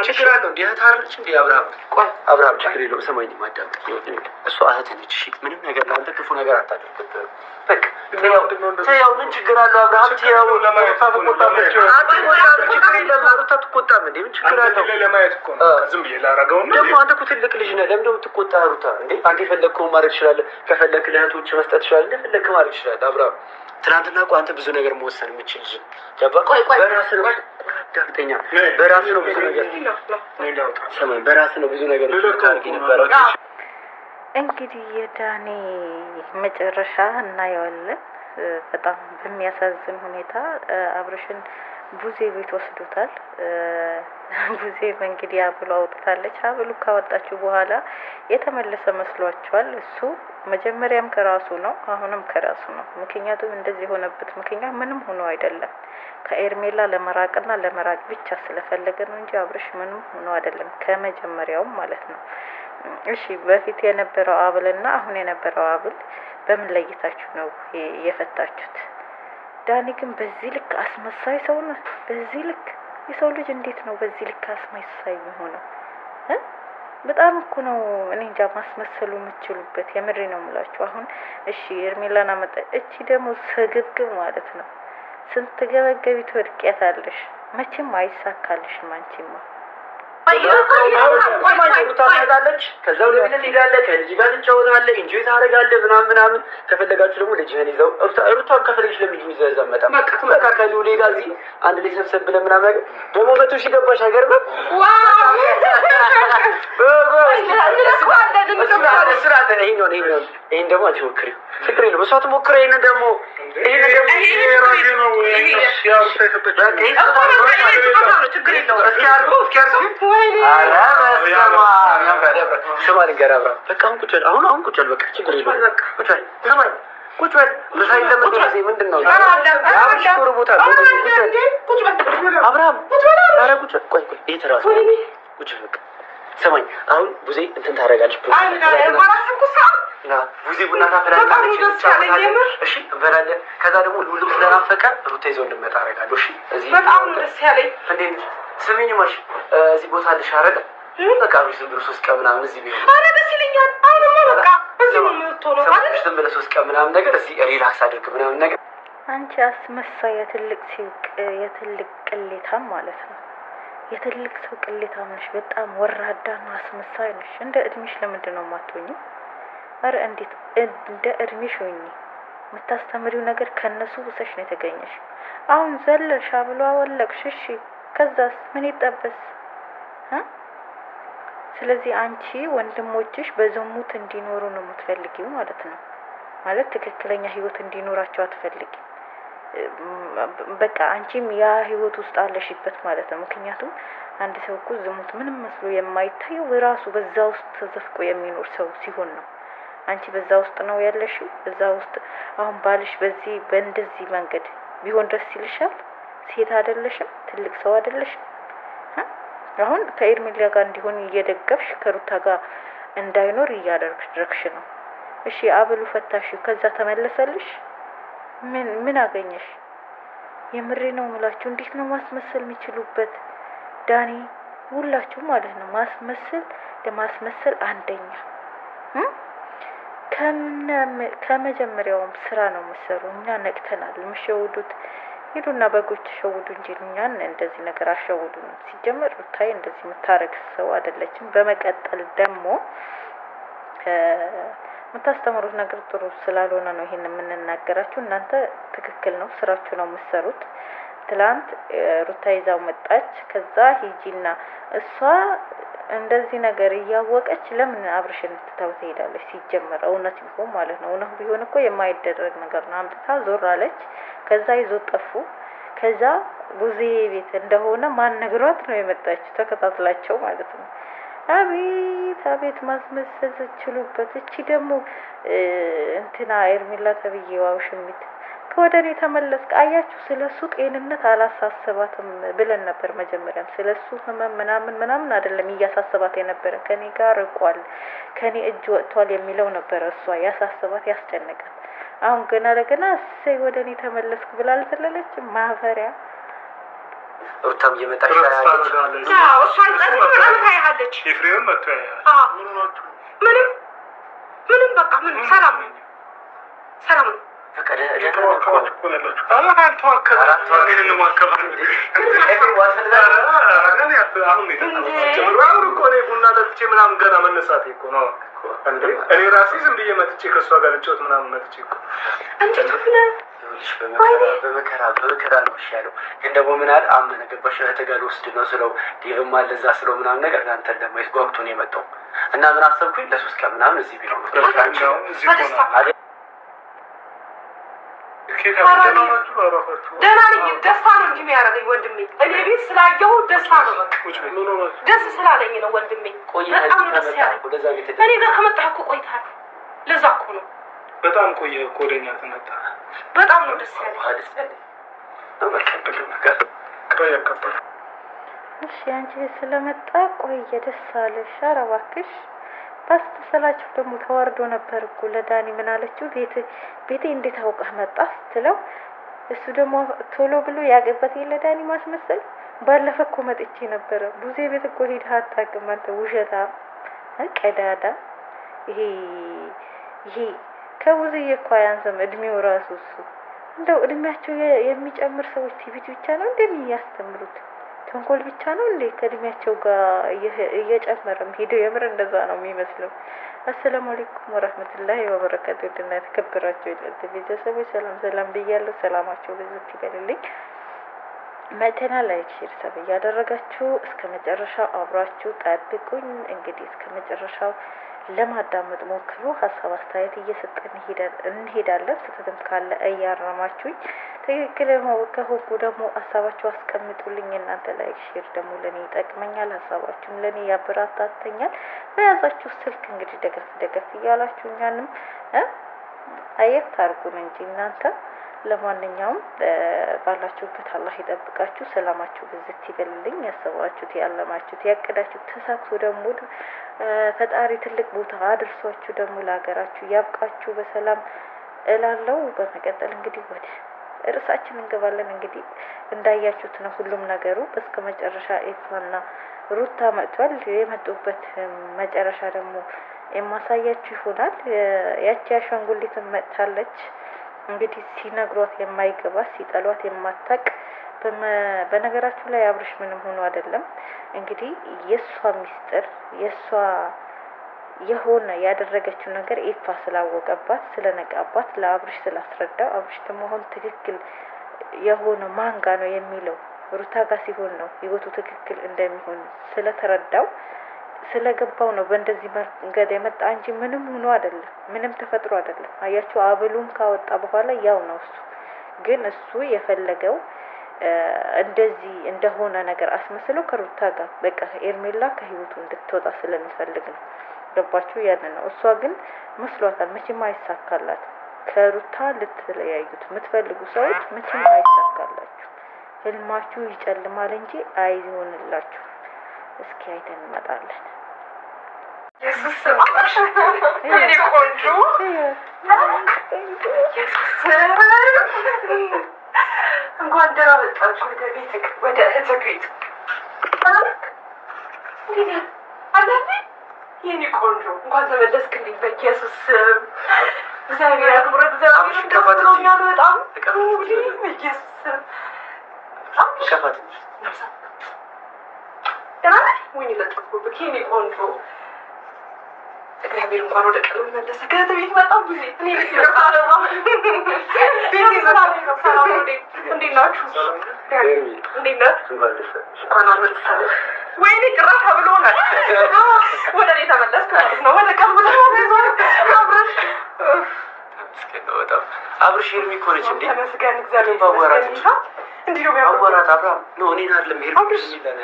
ችግር አለው እንዴ? ታርች እንዴ? አብርሃም ችግር የለውም። ሰማኝ ማዳምጥ እሷ እህትህ ነች። እሺ ምንም ነገር ለአንተ ክፉ ነገር አታደርግም። በቃ ተያው ምን ችግር አለው? አብርሃም ተያው ለማየት ተቆጣለች። ችግር የለም ሩታ ትቆጣም እንዴ? ምን ችግር አለው? ለማየት እኮ ነው ዝም ብዬ ላረገው ነው። ደግሞ አንተ እኮ ትልቅ ልጅ ነህ። ለምን ደግሞ ትቆጣ? ሩታ እንዴ አንተ የፈለግከውን ማድረግ ትችላለህ። ከፈለግክ ለእህቶች መስጠት ትችላለህ። እንደፈለግክ ማድረግ ትችላለህ። አብርሃም ትናንትና እኮ አንተ ብዙ ነገር መወሰን የምችል ልጅ ገባህ? በራስህ ነው ዳፍተኛ በራስህ ነው ብዙ ነገር ሰማኝ። በራስህ ነው ብዙ ነገር ታርቂ ነበረው። እንግዲህ የዳኒ መጨረሻ እናየዋለን። በጣም በሚያሳዝን ሁኔታ አብርሽን ቡዜ ቤት ወስዶታል። ቡዜም እንግዲህ አብሉ አውጥታለች። አብሉ ካወጣችሁ በኋላ የተመለሰ መስሏቸዋል። እሱ መጀመሪያም ከራሱ ነው፣ አሁንም ከራሱ ነው። ምክንያቱም እንደዚህ የሆነበት ምክንያት ምንም ሆኖ አይደለም። ከኤርሜላ ለመራቅና ለመራቅ ብቻ ስለፈለገ ነው እንጂ አብርሽ ምንም ሆኖ አይደለም፣ ከመጀመሪያውም ማለት ነው። እሺ በፊት የነበረው አብልና አሁን የነበረው አብል በምን ለይታችሁ ነው የፈታችሁት? ዳኒ ግን በዚህ ልክ አስመሳይ ሰው ነው። በዚህ ልክ የሰው ልጅ እንዴት ነው በዚህ ልክ አስመሳይ የሚሆነው? በጣም እኮ ነው እኔ እንጃ ማስመሰሉ የምትችሉበት። የምሬ ነው የምላችሁ። አሁን እሺ ኤርሜላና መጣ፣ እቺ ደግሞ ስግብግብ ማለት ነው። ስንት ገበገቢ ትወድቂያታለሽ፣ መቼም አይሳካልሽም አንቺማ። ታመጣለች ከዛ ወደ ቤት ትሄዳለህ፣ ከልጅ ጋር ትጫወታለህ፣ ኢንጆይ ታደርጋለህ ምናምን። ከፈለጋችሁ ደግሞ ልጅህን ይዘው ሩታን ከፈለግሽ ለልጅ ይዘው እዛ መጣ በቃ ከሉሌ ጋር እዚህ አንድ ላይ ሰብሰብ ብለን ምናምን ነገር ደግሞ መቶ ሺህ ገባሽ ሀገር ነው። ይሄን ደግሞ አንቺ ሞክሪው፣ ችግር የለውም። እሷ ትሞክረው። ይሄን ደግሞ ስማ ልንገርህ አብርሃም፣ በቃ አሁን ቁጭ በል። አሁን ቁጭ በል በቃ ችግር የለውም። ቁጭ በል ስማኝ፣ ቁጭ በል። በሳይል ለምን ጊዜ ምንድን ነው አብሽኮር ቦታ አብርሃም፣ ኧረ ቁጭ በል። ቆይ ይሄ ተራሱ ቁጭ በል በቃ ስማኝ። አሁን ቡዜ እንትን ታደርጋለች ቡዜ ቡና ታፈላለች። እሺ እንበላለን። ከዛ ደግሞ ሉሉ ስለናፈቀ ሩታ ይዘው እንድመጣ አደርጋለሁ። እሺ እዚህ በጣም ደስ ያለኝ እንዴት ስሚኝ ማሽ እዚህ ቦታ ልሽ አረደ በቃ ዝም ብሎ 3 ቀን ምናምን እዚህ ቢሆን አረ ደስ ይለኛል። አሁንማ በቃ እዚህ ነው የምትሆነው ማለት ዝም ብለህ 3 ቀን ምናምን ነገር እዚህ ሪላክስ አድርግ ምናምን ነገር። አንቺ አስመሳይ የትልቅ ሲውቅ የትልቅ ቅሌታም ማለት ነው። የትልቅ ሰው ቅሌታም ነሽ። በጣም ወራዳና አስመሳይ ነሽ። እንደ እድሜሽ ለምንድን ነው የማትሆኚው? አረ እንዴት እንደ እድሜሽ ሆኚ። የምታስተምሪው ነገር ከነሱ ብሰሽ ነው የተገኘሽ። አሁን ዘለልሽ ብሎ አወለቅሽ። እሺ ከዛስ ምን ይጠበስ? ስለዚህ አንቺ ወንድሞችሽ በዝሙት እንዲኖሩ ነው የምትፈልጊው ማለት ነው። ማለት ትክክለኛ ህይወት እንዲኖራቸው አትፈልጊ። በቃ አንቺም ያ ህይወት ውስጥ አለሽበት ማለት ነው። ምክንያቱም አንድ ሰው እኮ ዝሙት ምንም መስሎ የማይታየው ራሱ በዛ ውስጥ ተዘፍቆ የሚኖር ሰው ሲሆን ነው። አንቺ በዛ ውስጥ ነው ያለሽው። በዛ ውስጥ አሁን ባልሽ በዚህ በእንደዚህ መንገድ ቢሆን ደስ ይልሻል? ሴት አይደለሽም? ትልቅ ሰው አይደለሽም? አሁን ከኤርሜላ ጋር እንዲሆን እየደገፍሽ ከሩታ ጋር እንዳይኖር እያደረግሽ ነው። እሺ አብሉ ፈታሽው፣ ከዛ ተመለሰልሽ? ምን አገኘሽ? የምሬ ነው የምላችሁ። እንዴት ነው ማስመሰል የሚችሉበት? ዳኒ ሁላችሁ ማለት ነው ማስመሰል ለማስመሰል አንደኛ። ከመጀመሪያውም ስራ ነው የምትሰሩ። እኛ ነቅተናል። የምትሸውዱት ሂዱና በጎች ሸውዱ እንጂ እኛን እንደዚህ ነገር አሸውዱን። ሲጀመር ሩታዬ እንደዚህ የምታረግ ሰው አይደለችም። በመቀጠል ደግሞ የምታስተምሩት ነገር ጥሩ ስላልሆነ ነው ይሄን የምንናገራችሁ። እናንተ ትክክል ነው፣ ስራችሁ ነው የምትሰሩት። ትላንት ሩታ ይዛው መጣች። ከዛ ሂጂና እሷ እንደዚህ ነገር እያወቀች ለምን አብርሽን ትታው ትሄዳለች? ሲጀመር እውነት ቢሆን ማለት ነው። እውነት ቢሆን እኮ የማይደረግ ነገር ነው። አምጥታ ዞር አለች። ከዛ ይዞ ጠፉ። ከዛ ቡዜ ቤት እንደሆነ ማን ነግሯት ነው የመጣችው? ተከታትላቸው ማለት ነው። አቤት አቤት ማስመሰል ችሉበት። እቺ ደግሞ እንትና ኤርሜላ ተብዬዋ ውሽሚት ወደ እኔ ተመለስክ። አያችሁ፣ ስለሱ ጤንነት አላሳሰባትም ብለን ነበር መጀመሪያም። ስለሱ ህመም ምናምን አይደለም እያሳሰባት የነበረ። ከኔ ጋር ርቋል፣ ከኔ እጅ ወጥቷል የሚለው ነበረ እሷ ያሳሰባት ያስጨነቃት። አሁን ገና ለገና እሰይ ወደ እኔ ተመለስክ ብላ አልዘለለችም። ማፈሪያ ሩታም እየመጣች ታያለች። ኤፍሬምም መጥቶ ያያል። ምንም በቃ ምንም ሰላም ነው። ሰላም ነው። ቡና ጠጥቼ ምናምን ገና መነሳቴ እኮ ነው። እኔ ራሴ ዝም ብዬ መጥቼ ከእሷ ጋር ልጫወት ምናምን መጥቼ እኮ በመከራ ነው ያለው። ግን ደግሞ ምን አለ አመነ ገባሽ ተጋል ውስድ ነው ስለው ዲቭም አለ እዛ ስለው ምናምን ነገር እናንተን ለማየት ጓጉቶ ነው የመጣው እና ምን አሰብኩኝ ለ3 ቀን ምናምን እዚህ ቢለው ነው ደህና ነኝ። ደስታ ነው እንጂ የሚያደርገኝ ወንድሜ። እኔ ቤት ስላየሁ ደስታ ነው። በቃ ደስ ስላለኝ ነው ወንድሜ። በጣም ነው ደስ ያለኝ። እኔ ጋር ከመጣህ እኮ ቆይተሃል። ለዛ እኮ ነው። በጣም ቆየ እኮ ወደ እኛ ከመጣ። በጣም ነው ደስ ያለኝ። እሺ አንቺ ስለመጣ ቆየ ደስ አለሽ። ኧረ እባክሽ ባስተሰላችሁ ደግሞ ተዋርዶ ነበር እኮ ለዳኒ ምን አለችው? ቤቴ እንዴት አውቀህ መጣህ ስትለው እሱ ደግሞ ቶሎ ብሎ ያገባት የለ ዳኒ ማስመሰል። ባለፈ እኮ መጥቼ ነበረ ቡዜ ቤት እኮ ሄደህ አታውቅም አንተ ውሸታ ቀዳዳ። ይሄ ከቡዜዬ እኮ አያንስም እድሜው ራሱ። እሱ እንደው እድሜያቸው የሚጨምር ሰዎች ቲቪት ብቻ ነው እንደሚያስተምሩት ተንኮል ብቻ ነው እንዴ ከእድሜያቸው ጋር እየጨመረም ሄደው የምር እንደዛ ነው የሚመስለው። አሰላሙ አለይኩም ወራህመቱላሂ ወበረካቱ። ድና ተከብራችሁ ቤተሰቦች ሰላም ብያለሁ። ሰላማችሁ ብዙ ይበልልኝ። መተና ላይክ ሼር ሰብ እያደረጋችሁ እስከ መጨረሻው አብራችሁ ጠብቁኝ። እንግዲህ እስከ መጨረሻው ለማዳመጥ ሞክሩ። ሀሳብ አስተያየት እየሰጠን እንሄዳለን። ስህተትም ካለ እያረማችሁኝ ትክክል ከሆንኩ ደግሞ ሀሳባችሁ አስቀምጡልኝ። እናንተ ላይክ ሼር ደግሞ ለኔ ይጠቅመኛል፣ ሀሳባችሁም ለኔ ያበረታታኛል። በያዛችሁ ስልክ እንግዲህ ደገፍ እያላችሁ እኛንም አየት ታርጉን እንጂ እናንተ። ለማንኛውም ባላችሁበት አላህ ይጠብቃችሁ፣ ሰላማችሁ ብዝት ይበልልኝ። ያሰባችሁት ያለማችሁት ያቀዳችሁት ተሳክቶ ደግሞ ፈጣሪ ትልቅ ቦታ አድርሷችሁ ደግሞ ለሀገራችሁ ያብቃችሁ በሰላም እላለሁ። በመቀጠል እንግዲህ ወደ ርዕሳችን እንገባለን። እንግዲህ እንዳያችሁት ነው ሁሉም ነገሩ እስከ መጨረሻ ኤፋና ሩታ መጥቷል። የመጡበት መጨረሻ ደግሞ የማሳያችሁ ይሆናል። ያቺ አሻንጉሊትን መጥታለች። እንግዲህ ሲነግሯት የማይገባ ሲጠሏት የማታቅ በነገራችሁ ላይ አብርሽ ምንም ሆኖ አይደለም። እንግዲህ የሷ ሚስጥር የሷ የሆነ ያደረገችው ነገር ኤፋ ስላወቀባት ስለነቃባት ለአብርሽ ስላስረዳው አብርሽ ደግሞ አሁን ትክክል የሆነ ማንጋ ነው የሚለው ሩታ ጋር ሲሆን ነው ህይወቱ ትክክል እንደሚሆን ስለተረዳው ስለገባው ነው በእንደዚህ መንገድ የመጣ እንጂ ምንም ሆኖ አይደለም። ምንም ተፈጥሮ አይደለም። አያችሁ አብሉን ካወጣ በኋላ ያው ነው እሱ። ግን እሱ የፈለገው እንደዚህ እንደሆነ ነገር አስመስሎ ከሩታ ጋር በቃ ኤርሜላ ከህይወቱ እንድትወጣ ስለሚፈልግ ነው። ገባችሁ? ያን ነው። እሷ ግን መስሏታል መቼም አይሳካላት። ከሩታ ልትለያዩት የምትፈልጉ ሰዎች መቼም አይሳካላችሁ። ህልማችሁ ይጨልማል እንጂ አይሆንላችሁ። እስኪ አይተን እንመጣለን። የኔ ቆንጆ እንኳን ደህና መጣሽ ወደ ቤትህ፣ ወደ እህትህ ቤት። የኔ ቆንጆ እንኳን ተመለስክልኝ። በኢየሱስ ስም እግዚአብሔር ያክብረህ። እግዚአብሔር ከፍቶኛል በጣም በኢየሱስ ስም ከፋት ወይኔ ለጥፎብህ የኔ ቆንጆ። እግዚአብሔር እንኳን ወደ ቀልብ መለሰ። ከእህት ቤት በጣም ብዙ እኔ ቤት ሰላም ነው። እንዴት ናችሁ? እንዴት ናችሁ? እንኳን አልመለሳለሁ። ወይኔ ጭራሽ ብሎናል። ወደ እኔ ተመለስክ ማለት ነው። ወደ ቀልብ አብረሽ በጣም አብርሽ ሄርሚ እኮ ነች እንዴ? ተመስገን እግዚአብሔር ይመስገን። እንዴ ነው ያወራት አብርሃም ነው እኔን አይደለም ሄርሚ ይላል።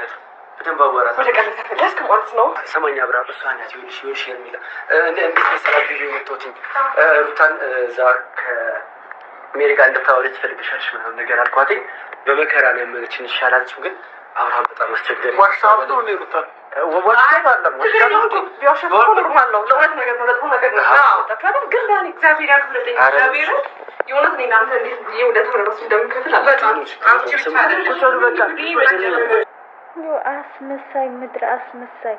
በደንብ አወራት ወደ ቀልብ ተመለስክ ማለት ነው። ሰማኛ አብርሃም እሷ ናት። ይኸውልሽ ሄርሚ እንዴት መሰላት ቪዲዮ የመጣሁት ሩታን እዛ ከአሜሪካ እንድታወሪ ትፈልግሻለሽ ምናምን ነገር አልኳት። በመከራ ነው የመለችን ይሻላልችም ግን አብርሃም በጣም አስቸገረኝ። ዋትስአፕ ነው ሩታን ወዋት አለም ቢያሸፈው ኖርማል ነው። ለሁለት ነገር ነው ለጥሩ ነገር ነው። አዎ ተከታተል ግን ዳኒ እግዚአብሔር ያክብርልኝ። እግዚአብሔር የእውነት እኔ እናንተ እንዴት ብዬ ወደ ተመረሱ እንደምከፍል በጣም አንቺ ብቻ አይደለም አስመሳይ ምድር አስመሳይ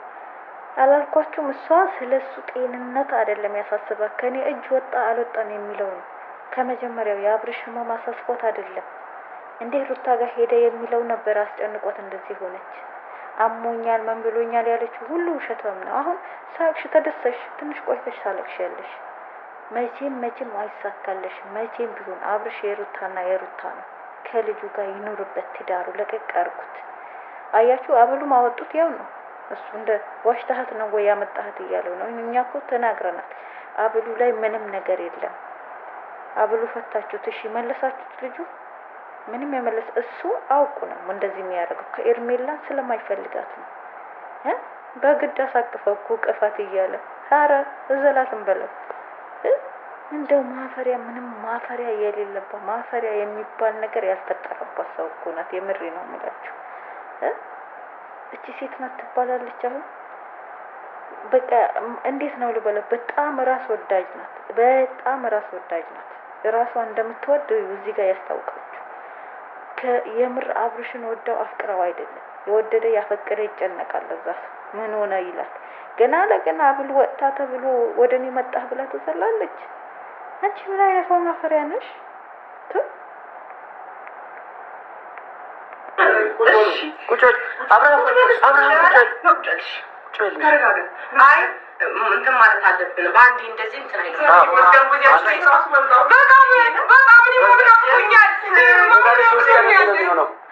አላልኳችሁም? እሷ ስለሱ ጤንነት አይደለም ያሳስባት ከኔ እጅ ወጣ አልወጣም የሚለው ነው። ከመጀመሪያው የአብርሽ ህመም አሳስቦት አይደለም እንዴት ሩታ ጋር ሄደ የሚለው ነበር አስጨንቆት እንደዚህ ሆነች። አሞኛል ምን ብሎኛል ያለችው ሁሉ ውሸቷም ነው። አሁን ሳቅሽ ተደሰሽ፣ ትንሽ ቆይተሽ ታለቅሻለሽ። መቼም አይሳካለሽ። መቼም ቢሆን አብርሽ የሩታና የሩታ ነው። ከልጁ ጋር ይኖርበት ትዳሩ ለቀቅ አድርጉት። አያችሁ አብሉ ማወጡት ያው ነው። እሱ እንደ ዋሽታህት ነው ወይ ያመጣህት እያለው ነው። እኛ እኮ ተናግረናል። አብሉ ላይ ምንም ነገር የለም። አብሉ ፈታችሁት፣ እሺ መለሳችሁት። ልጁ ምንም የመለስ እሱ አውቁ ነው እንደዚህ የሚያደርገው ከኤርሜላን ስለማይፈልጋት ነው። በግድ አሳቅፈው እኮ ቅፋት እያለ ኧረ እዘላትም በለው። እንደው ማፈሪያ ምንም ማፈሪያ የሌለባት ማፈሪያ የሚባል ነገር ያልፈጠረባት ሰው እኮ ናት። የምሬ ነው የምላችሁ። እቺ ሴት ናት ትባላለች። አሁን በቃ እንዴት ነው ልበለው፣ በጣም ራስ ወዳጅ ናት። በጣም ራስ ወዳጅ ናት። ራሷ እንደምትወድ እዚህ ጋር ያስታውቃችሁ። የምር አብርሽን ወደው አፍቅረው አይደለም። የወደደ ያፈቀረ ይጨነቃል። ለዛስ ምን ሆነ ይላል። ገና ለገና አብሉ ወጣ ተብሎ ወደኔ መጣህ ብላ ትዘላለች። አንቺ ምን አይነት ማፈሪያ ነሽ? ቁጭል አብርሃም አይ እንትን ማለት አለብን። በአንዴ እንደዚህ እንትን አይደለም።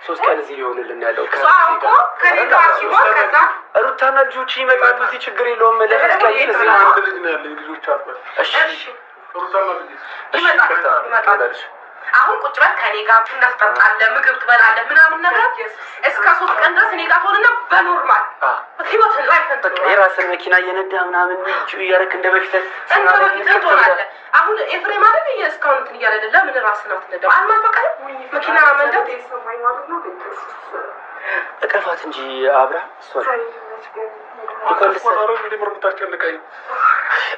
ሶስት ቀን እዚህ ሊሆንልን ያለው ሩታና ልጆች ይመጣሉ። እዚህ ችግር የለውም። ለሶስት ቀን እዚህ አንድ ልጅ ነው ያለኝ። ልጆች አሉ። እሺ ሩታና ልጅ ይመጣሉ። አሁን ቁጭ በል ከኔ ጋር ቡና ትጠጣለህ፣ ምግብ ትበላለህ ምናምን ነገር እስከ 3 ቀን ድረስ እኔ ጋር ሆነና በኖርማል ህይወት ላይ ፈጥሮ የራስን መኪና እየነዳ ምናምን እያደረክ እንደ በፊት ትሆናለህ። አሁን ኤፍሬም አይደል እስካሁን እንትን እያለ አይደለ? ምን ራስህን አትነዳው አልማፈቀም መኪና መንዳት ይሰማኝ ማለት ነው። እቀፋት እንጂ አብርሃም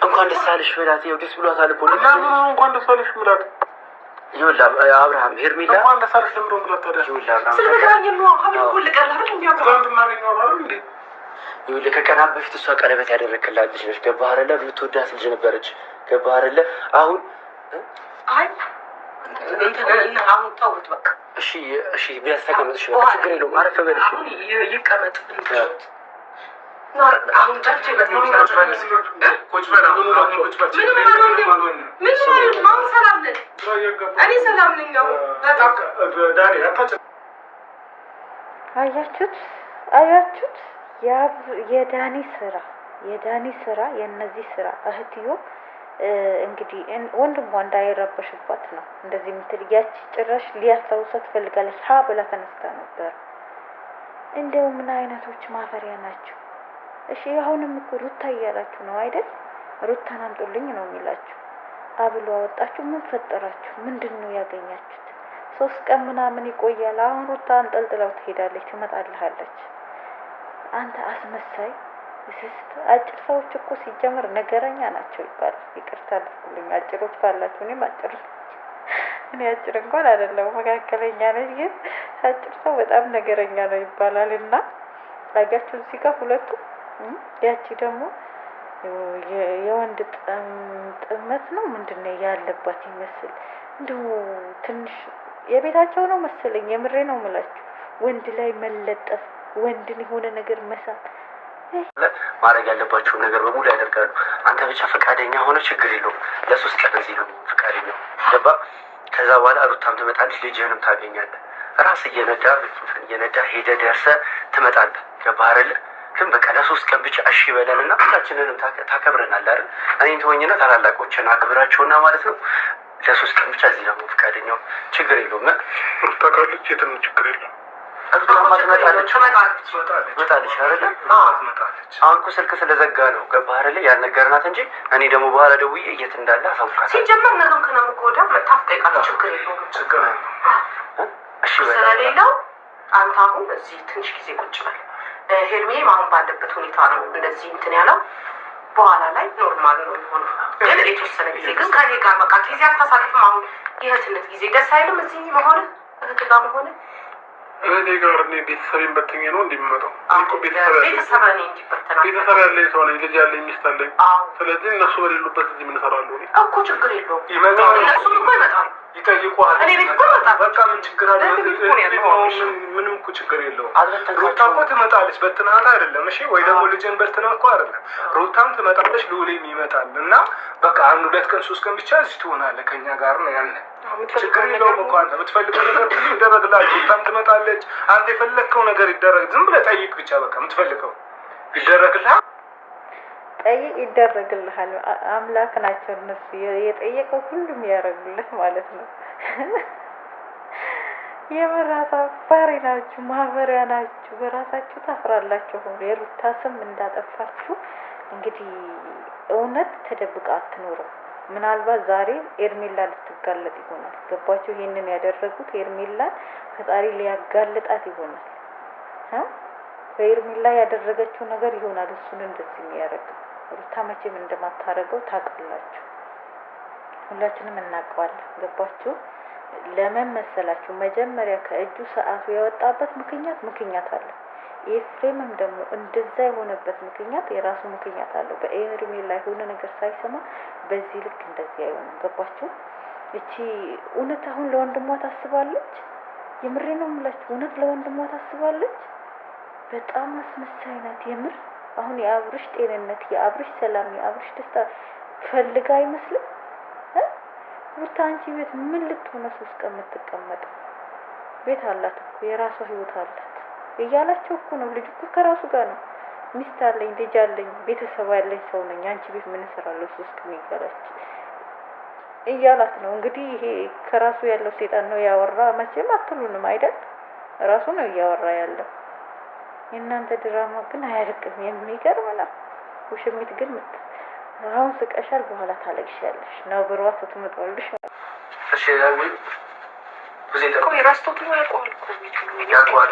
እንኳን ደስ አለሽ በላት። ይኸው ደስ ብሏታል እኮ እንኳን ደስ አለሽ ብላት። ይኸውልህ አብርሃም ሄርሜላ እንኳን ደስ አለሽ ለምሮ ብላት። ታዲያ ይኸውልህ አብርሃም ስለተገናኘ ነው ሀብል ሁሉ ቀላል አይደል? ይኸውልህ ከቀናት በፊት እሷ ቀለበት ያደረክላት ልጅ ነች። ገባህ አይደለ? ብትወዳት ልጅ ነበረች። ገባህ አይደለ? አሁን አይ እንትን አሁን ተውት በቃ። እሺ ቢያንስ ተቀመጥሽ በቃ ችግር የለውም። አረፍ በልሽ ይቀመጥ እንዴት አሁን ጨርቼ በዚህ ቁጭ በል አሁን ቁጭ በል ምን ሰላም ነኝ እኔ ሰላም ነኝ። በጣም ዳኒ አታጭ አያችሁት የዳኒ ስራ የነዚህ ስራ እህትዮ እንግዲህ ወንድሟ እንዳይረበሽባት ነው እንደዚህ የምትል። ያቺ ጭራሽ ሊያስታውሳት ትፈልጋለች። ሀ ብላ ተነስታ ነበር። እንደው ምን አይነቶች ማፈሪያ ናቸው። እሺ አሁንም እኮ ሩታ እያላችሁ ነው አይደል? ሩታን አምጡልኝ ነው የሚላችሁ። አብሎ አወጣችሁ። ምን ፈጠራችሁ? ምንድነው ያገኛችሁት? 3 ቀን ምናምን ይቆያል። አሁን ሩታ አንጠልጥለው ትሄዳለች፣ ትመጣልሃለች። አንተ አስመሳይ እስስት። አጭር ሰዎች እኮ ሲጀምር ነገረኛ ናቸው ይባላል። ይቅርታ አድርጉልኝ አጭሮች ካላችሁ። እኔ አጭር እንኳን አይደለም መካከለኛ ነኝ፣ ግን አጭር ሰው በጣም ነገረኛ ነው ይባላል። እና አያችሁ እዚህ ጋር ሁለቱ ያቺ ደግሞ የወንድ ጥመት ነው ምንድነው ያለባት ይመስል እንደው ትንሽ የቤታቸው ነው መሰለኝ። የምሬ ነው የምላችሁ። ወንድ ላይ መለጠፍ፣ ወንድን የሆነ ነገር መሳት ማድረግ ያለባቸውን ነገር በሙሉ ያደርጋሉ። አንተ ብቻ ፈቃደኛ ሆነ ችግር የለውም። ለ3 ቀን እዚህ ነው ፈቃደኛ ገባ። ከዛ በኋላ ሩታም ትመጣለች፣ ልጅህንም ታገኛለህ። ራስ እየነዳ ሄደህ ደርሰህ ትመጣለህ። ገባህ አይደለ? ግን በቃ ለ3 ቀን ብቻ እሺ በለንና ሁላችንንም ታከብረናለህ አይደል? እኔን ተወኝና ታላላቆችን አክብራቸውና ማለት ነው። ለ3 ቀን ብቻ እዚህ ደግሞ ፈቃደኛው ችግር የለውም። ሩታ ካለች የትም ችግር የለም። ትመጣለች አይደለ? አሁን እኮ ስልክ ስለዘጋ ነው ገባህ አይደለ? ያልነገርናት እንጂ እኔ ደግሞ በኋላ ደውዬ የት እንዳለ አሳውቃታለሁ። ሲጀመር ነገም ከነምኮ ወዲያ መታፍጠይቃለች። ችግር የለውም። እሺ ስለሌለው አንተ አሁን እዚህ ትንሽ ጊዜ ቁጭ በል። ሄርሜም አሁን ባለበት ሁኔታ ነው እንደዚህ እንትን ያለው። በኋላ ላይ ኖርማል ነው የሚሆነው። ግን የተወሰነ ጊዜ ግን ከኔ ጋር በቃ ጊዜ አታሳልፍም። አሁን የእህትነት ጊዜ ደስ አይልም? እዚህ መሆን እህት ጋር መሆን እኔ ጋር እኔ ቤተሰቤን በትኜ ነው እንደሚመጣው ቤተሰብ እኔ እንዲበተና ቤተሰብ ያለኝ ሰው ነኝ፣ ልጅ ያለኝ ሚስት አለኝ። ስለዚህ እነሱ በሌሉበት እዚህ ምን እሰራለሁ እኮ? ችግር የለውም ይመጣሉ፣ እነሱም እኮ ይመጣሉ፣ ይጠይቁሃል። እኔ ቤት እኮ ይመጣሉ። በቃ ምን ችግር አለ? ምንም እኮ ችግር የለውም። ሩታ እኮ ትመጣለች፣ በትናት አይደለም እሺ? ወይ ደግሞ ልጅን በትና እኮ አይደለም። ሩታም ትመጣለች፣ ልውሌም ይመጣል። እና በቃ 1 2 ቀን 3 ቀን ብቻ እዚህ ትሆናለህ ከኛ ጋር ነው ያለ። ችግር የለውም እኮ አንተ የምትፈልገው ነገር ሁሉ ይደረግልሃል። ሩታም ትመጣለች፣ አንተ የፈለግከው ነገር ይደረግ። ዝም ብለህ ጠይቅ ብቻ በቃ የምትፈልገው ይደረግልሃል። ጠይቅ ይደረግልሃል። አምላክ ናቸው እነሱ። የጠየቀው ሁሉም ያደርጉልህ ማለት ነው። የበራሳ አፋሪ ናችሁ፣ ማህበሪያ ናችሁ። በራሳችሁ ታፍራላችሁ። የሩታ ስም እንዳጠፋችሁ እንግዲህ እውነት ተደብቃ አትኖርም። ምናልባት ዛሬ ኤርሜላ ልትጋለጥ ይሆናል። ገባችሁ? ይሄንን ያደረጉት ኤርሜላን ፈጣሪ ሊያጋልጣት ይሆናል። በኤርሜላ ያደረገችው ነገር ይሆናል እሱን እንደዚህ የሚያደርገው። ሩታ መቼም እንደማታረገው ታውቃላችሁ፣ ሁላችንም እናውቀዋለን። ገባችሁ? ለምን መሰላችሁ? መጀመሪያ ከእጁ ሰዓቱ ያወጣበት ምክንያት አለ። ኤፍሬምም ደግሞ እንደዛ የሆነበት ምክንያት የራሱ ምክንያት አለው። በኤርሜላ የሆነ ነገር ሳይሰማ በዚህ ልክ እንደዚህ አይሆንም። ገባችሁ? እቺ እውነት አሁን ለወንድሟ ታስባለች። የምሬ ነው የምላችሁ፣ እውነት ለወንድሟ ታስባለች። በጣም አስመሳይ ናት የምር። አሁን የአብርሽ ጤንነት፣ የአብርሽ ሰላም፣ የአብርሽ ደስታ ፈልጋ አይመስልም። ሩታ አንቺ ቤት ምን ልትሆነ 3 ቀን የምትቀመጥ? ቤት አላት እኮ የራሷ ህይወት አላት እያላቸው እኮ ነው። ልጅ እኮ ከራሱ ጋር ነው። ሚስት አለኝ፣ ልጅ አለኝ፣ ቤተሰብ ያለኝ ሰው ነኝ። አንቺ ቤት ምን እሰራለሁ 3 ቀን እያላት ነው። እንግዲህ ይሄ ከራሱ ያለው ሴጣን ነው ያወራ። መቼም አትሉንም አይደል? ራሱ ነው እያወራ ያለው። የእናንተ ድራማ ግን አያልቅም። የሚገርም ነው። ውሽሚት ግን አሁን ስቀሻል፣ በኋላ ታለቅሻለሽ። ነብሯ ስትመጣልሽ እሺ ያው ብዙ እኮ የራስቶት ነው ያውቀዋል እኮ ያውቀዋል።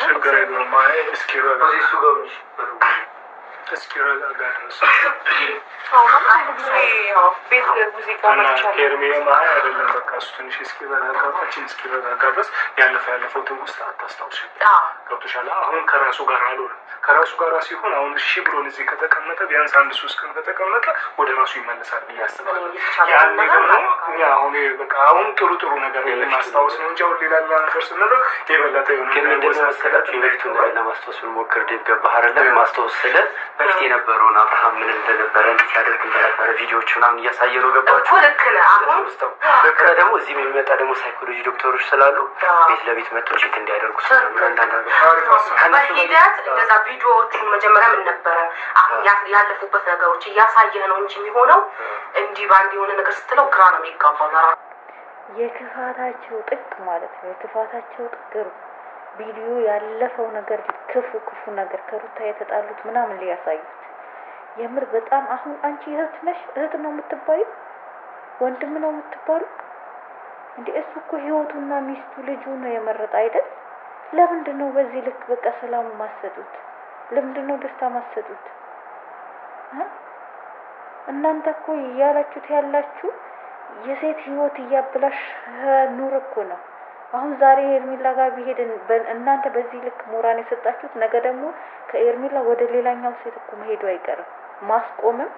ችግር የለውም። እስኪ ረጋ እሱ ገብሽ እስኪ ረጋ ድረስ ቤት ሙዚቃ ሄርሜላ አይደለም በቃ እሱ ትንሽ እስኪረጋጋ አንቺን እስኪረጋጋ ድረስ ያለፈው ትውስታ አታስታውሽ። ገብቶሻል? አሁን ከራሱ ጋር አልሆነም። ከራሱ ጋር ሲሆን አሁን እሺ ብሎን እዚህ ከተቀመጠ ቢያንስ 1 3 ቀን ከተቀመጠ ወደ ራሱ ይመለሳል ብዬ አስባለሁ። ያኔ ደግሞ አሁን በቃ አሁን ጥሩ ነገር ማስታወስ ነው እንጂ አሁን ሌላ ነገር ስንለው የበለጠ የሆነ ነገር ወሰዳችሁ የበፊቱን ነገር ለማስታወስ ሞክር። ገባህ አይደለም? ማስታወስ ስለ በፊት የነበረውን አብርሃም ምን እንደነበረ እንዴት ያደርግ እንደነበረ ቪዲዮዎች ምናምን እያሳየ ነው። ገባችሁ? ልክ ነህ። አሁን ልክ ነህ። ደግሞ እዚህ የሚመጣ ደግሞ ሳይኮሎጂ ዶክተሮች ስላሉ ቤት ለቤት መጥቶ ቼክ እንዲያደርጉ አንዳንድ በሂደት እንደዛ ቪዲዮዎቹን መጀመሪያ ምን ነበረ አሁን ያለፉበት ነገሮች እያሳየህ ነው እንጂ የሚሆነው እንዲህ ባንድ የሆነ ነገር ስትለው ግራ ነው የሚጋባው። የክፋታቸው ጥቅ ማለት ነው። የክፋታቸው ጥቅ ቪዲዮ ያለፈው ነገር ክፉ ነገር ከሩታ የተጣሉት ምናምን ሊያሳዩት የምር በጣም አሁን አንቺ እህት ነሽ፣ እህት ነው የምትባዩ፣ ወንድም ነው የምትባሉ እንዴ? እሱ እኮ ህይወቱና ሚስቱ ልጁ ነው የመረጠ አይደል? ለምንድን ነው በዚህ ልክ በቃ ሰላሙ ማሰጡት? ለምንድን ነው ደስታ ማሰጡት? እናንተ እኮ ያላችሁት ያላችሁ የሴት ህይወት እያበላሽ ኑር እኮ ነው። አሁን ዛሬ ኤርሚላ ጋር ቢሄድ እናንተ በዚህ ልክ ሞራን የሰጣችሁት ነገ ደግሞ ከኤርሚላ ወደ ሌላኛው ሴት እኮ መሄዱ አይቀርም። ማስቆምም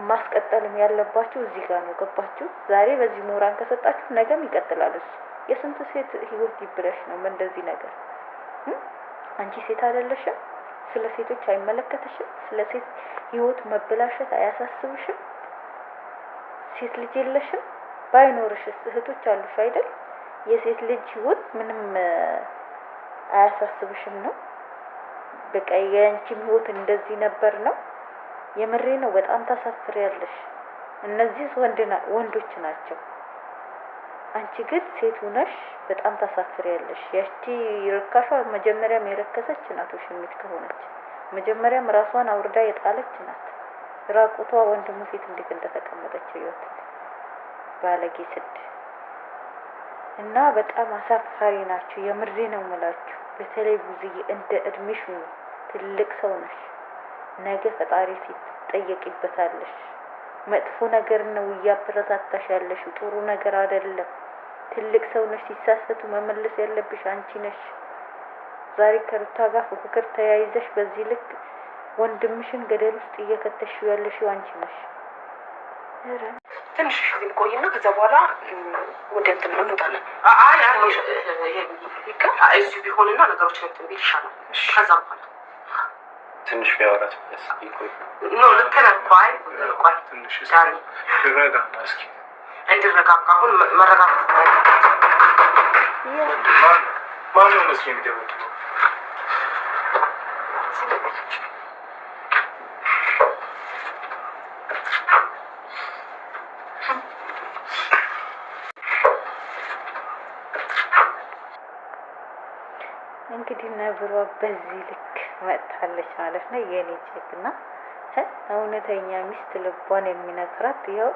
ማስቀጠልም ያለባችሁ እዚህ ጋር ነው። ገባችሁ? ዛሬ በዚህ ሞራን ከሰጣችሁ ነገም ይቀጥላል። እሱ የስንት ሴት ህይወት ይብለሽ ነው እንደዚህ ነገር። አንቺ ሴት አይደለሽም? ስለ ሴቶች አይመለከተሽም? ስለ ሴት ህይወት መበላሸት አያሳስብሽም? ሴት ልጅ የለሽም? ባይኖርሽስ እህቶች አሉሽ አይደል? የሴት ልጅ ህይወት ምንም አያሳስብሽም ነው? በቃ የአንቺም ህይወት እንደዚህ ነበር ነው? የምሬ ነው። በጣም ታሳፍሪያለሽ። እነዚህ ወንዶች ናቸው። አንቺ ግን ሴት ሆነሽ በጣም ታሳፍሪያለሽ። ያቺ ርካሿ መጀመሪያም የረከሰች ናት። ውሽሚት ከሆነች መጀመሪያም ራሷን አውርዳ የጣለች ናት። ራቁቷ ወንድሙ ፊት እንዴት እንደተቀመጠች ይወት ባለጌ ስድ እና በጣም አሳፋሪ ናችሁ። የምሬ ነው የምላችሁ። በተለይ ብዙዬ እንደ እድሜሽ ነው፣ ትልቅ ሰው ነሽ። ነገ ፈጣሪ ፊት ትጠየቂበታለሽ። መጥፎ ነገር ነው እያበረታታሽ ያለሽ፣ ጥሩ ነገር አይደለም። ትልቅ ሰው ነሽ፣ ሲሳሰቱ መመለስ ያለብሽ አንቺ ነሽ። ዛሬ ከሩታ ጋር ፉክክር ተያይዘሽ በዚህ ልክ ወንድምሽን ገደል ውስጥ እየከተሽው ያለሽው አንቺ ነሽ። ትንሽ ግን ቆይና ከዛ በኋላ ወደ እንትን እንወጣለን። እዚሁ ቢሆንና ነገሮችን እንትን ቢል ይሻላል። ከዛ በኋላ ትንሽ ቢያወራት ይቆይ ኖ ልክ ነህ እኮ። አይ ቆይ ትንሽ ዳኒ ልረጋጋ እስኪ እንድረጋጋ አሁን መረጋጋት ማነው መስኪ የሚደበቅ እንግዲህ ነብሯ በዚህ ልክ መጥታለች ማለት ነው። የኔ ጀግና እውነተኛ ሚስት ልቧን የሚነግራት ያው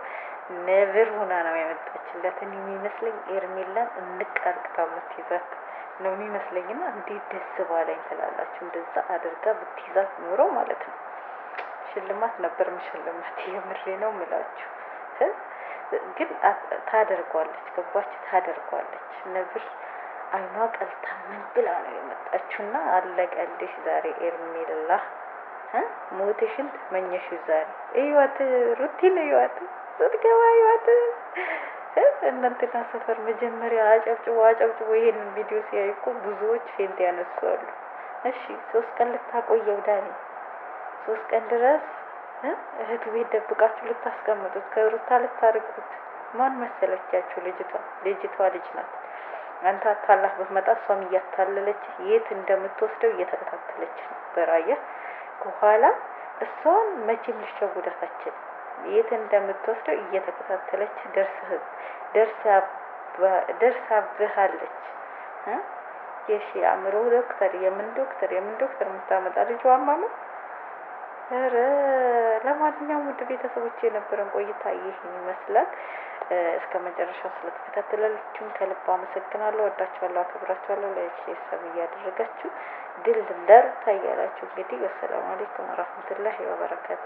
ነብር ሆና ነው የመጣችለት። እኔ የሚመስለኝ ኤርሜላን እንቃርቅታ ምትይዛት ነው የሚመስለኝና እንዴት ደስ ባለኝ ትላላችሁ። እንደዛ አድርጋ ብትይዛት ኖሮ ማለት ነው ሽልማት ነበር ምሽልማት። የምሬ ነው ምላችሁ። ግን ታደርጓለች፣ ገባችሁ? ታደርጓለች። ነብር አይኗ ቀልታ ምን ብላ ነው የመጣችውና አለቀልሽ ዛሬ ኤርሜላ። ሞትሽን ተመኘሽው ዛሬ። እዩዋት፣ ሩቲን እዩዋት፣ ስትገባ እዩዋት። እናንተና ሰፈር መጀመሪያ አጨብጭቦ ይሄንን ቪዲዮ ሲያዩ እኮ ብዙዎች ፌንት ያነሳሉ። እሺ 3 ቀን ልታቆየው ዳኒ፣ 3 ቀን ድረስ እህቱ ቤት ደብቃችሁ ልታስቀምጡት፣ ከሩታ ልታርቁት። ማን መሰለቻችሁ? ልጅቷ ልጅ ናት። አንተ አታላህ በመጣ እሷም እያታለለች የት እንደምትወስደው እየተከታተለች ነበር። አየህ ከኋላ እሷን መቼም ልትሸውዳታችን የት እንደምትወስደው እየተከታተለች ደርሳብሃለች። የሺ አእምሮ ዶክተር የምን ዶክተር የምታመጣ ልጅ ዋማማ። ኧረ ለማንኛውም ውድ ቤተሰቦች የነበረን ቆይታ ይህን ይመስላል። እስከ መጨረሻው ስለተከታተላችሁን ከልብ አመሰግናለሁ። ወዳችኋለሁ፣ አክብራችኋለሁ። ላይክ ሼር እያደረጋችሁ ድል ለሩታ እያላችሁ እንግዲህ ወሰላሙ አለይኩም ወራህመቱላሂ ወበረካቱ።